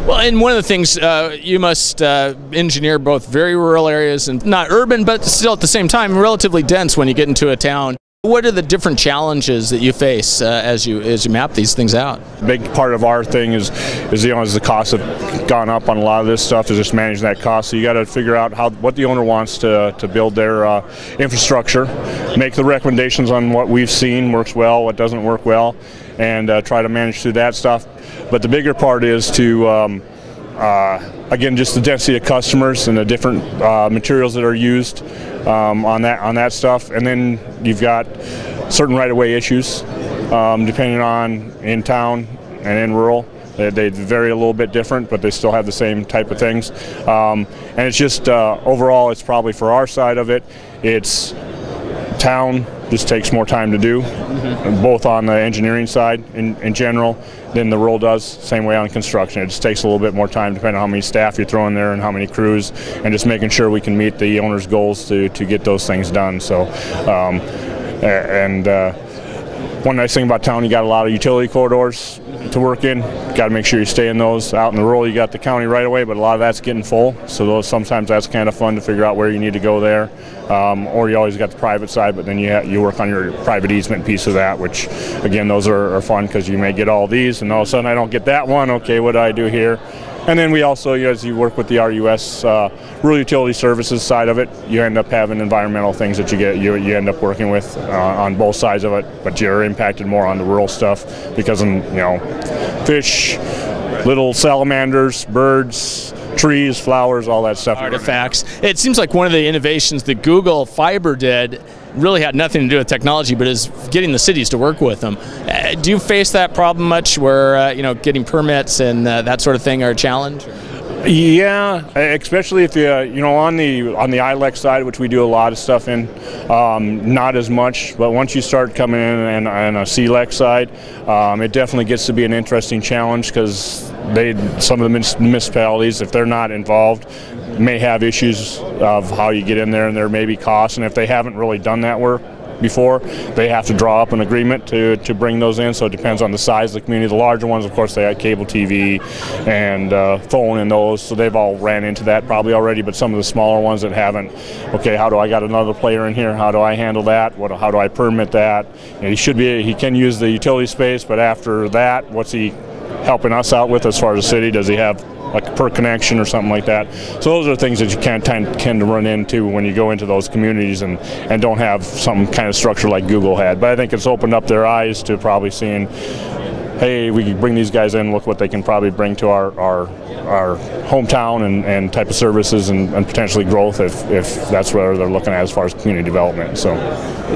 Well, and one of the things you must engineer both very rural areas and not urban, but still at the same time relatively dense when you get into a town. What are the different challenges that you face as you map these things out? A big part of our thing is as the costs have gone up on a lot of this stuff, is just managing that cost. So you got to figure out what the owner wants to build their infrastructure, make the recommendations on what we've seen works well, what doesn't work well, and try to manage through that stuff. But the bigger part is to again, just the density of customers and the different materials that are used on that stuff, and then you've got certain right-of-way issues depending on in town and in rural. They vary a little bit different, but they still have the same type of things. And it's just overall, it's probably for our side of it, it's town just takes more time to do, both on the engineering side in general than the rural does. Same way on construction. It just takes a little bit more time depending on how many staff you're throwing there and how many crews, and just making sure we can meet the owner's goals to get those things done. So, one nice thing about town, you got a lot of utility corridors to work in. Got to make sure you stay in those. Out in the rural, you got the county right away, but a lot of that's getting full. So sometimes that's kind of fun to figure out where you need to go there. Or you always got the private side, but then you work on your private easement piece of that, which again, those are fun because you may get all these, and all of a sudden I don't get that one. Okay, what do I do here? And then we also, as you work with the RUS rural utility services side of it, you end up having environmental things that you end up working with on both sides of it, but you're impacted more on the rural stuff because of fish, little salamanders, birds, trees, flowers, all that stuff. Artifacts. It seems like one of the innovations that Google Fiber did really had nothing to do with technology, but is getting the cities to work with them. Do you face that problem much, where getting permits and that sort of thing are a challenge? Yeah, especially if on the ILEC side, which we do a lot of stuff in, not as much. But once you start coming in on a CLEC side, it definitely gets to be an interesting challenge, because some of the municipalities, if they're not involved, may have issues of how you get in there, and there may be costs. And if they haven't really done that work before, they have to draw up an agreement to bring those in. So it depends on the size of the community. The larger ones, of course, they have cable TV and phone and those, so they've all ran into that probably already. But some of the smaller ones that haven't, okay, how do I got another player in here? How do I handle that? How do I permit that? He can use the utility space, but after that, what's he helping us out with as far as the city? Does he have like a per connection or something like that? So those are things that you tend to run into when you go into those communities and don't have some kind of structure like Google had. But I think it's opened up their eyes to probably seeing, hey, we can bring these guys in, look what they can probably bring to our hometown and type of services and potentially growth if that's where they're looking at as far as community development. So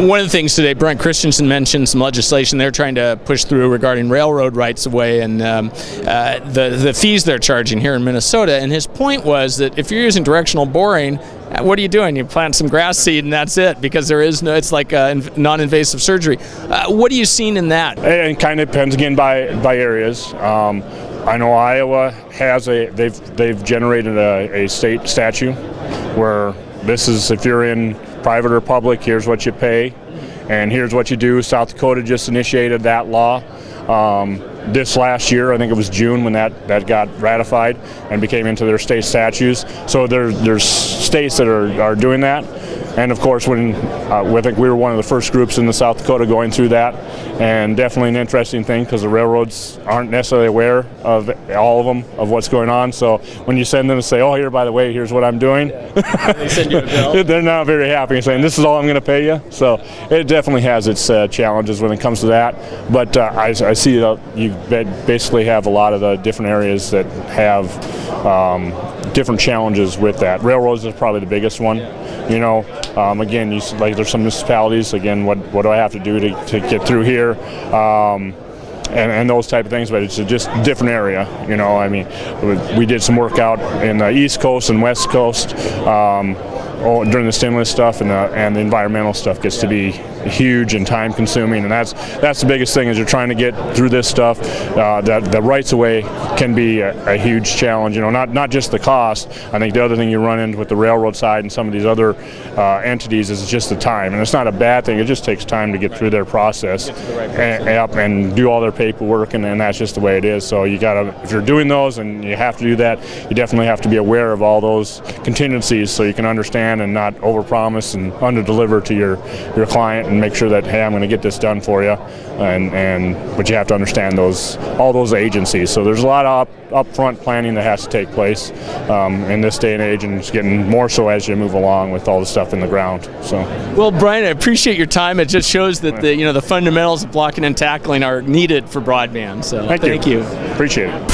one of the things today, Brent Christensen mentioned some legislation they're trying to push through regarding railroad rights of way and the fees they're charging here in Minnesota. And his point was that if you're using directional boring, what are you doing? You plant some grass seed and that's it, because there is no, it's like a non-invasive surgery. What are you seeing in that? It kind of depends again by areas. I know Iowa has they've generated a state statute where this is, if you're in private or public, here's what you pay and here's what you do. South Dakota just initiated that law this last year. I think it was June when that got ratified and became into their state statutes. So there's states that are doing that. And of course, I think we were one of the first groups in the South Dakota going through that, and definitely an interesting thing because the railroads aren't necessarily aware of all of them, of what's going on. So when you send them to say, oh, here, by the way, here's what I'm doing, they send you a bill. They're not very happy saying, this is all I'm going to pay you. So it definitely has its challenges when it comes to that. But I see that you basically have a lot of the different areas that have different challenges with that. Railroads is probably the biggest one. Again, there's some municipalities, again, what do I have to do to get through here, and those type of things, but it's just a different area. I mean, we did some work out in the East Coast and West Coast, during the stimulus stuff and the environmental stuff gets to be huge and time consuming, and that's the biggest thing, is you're trying to get through this stuff. The rights of way can be a huge challenge, not just the cost. I think the other thing you run into with the railroad side and some of these other entities is just the time, and it's not a bad thing. It just takes time to get through their process and do all their paperwork, and that's just the way it is. So you gotta, if you're doing those and you have to do that, you definitely have to be aware of all those contingencies so you can understand and not overpromise and underdeliver to your client, and make sure that, hey, I'm going to get this done for you, but you have to understand all those agencies. So there's a lot of upfront planning that has to take place in this day and age, and it's getting more so as you move along with all the stuff in the ground. So, well, Brian, I appreciate your time. It just shows that the fundamentals of blocking and tackling are needed for broadband. So thank you. Appreciate it.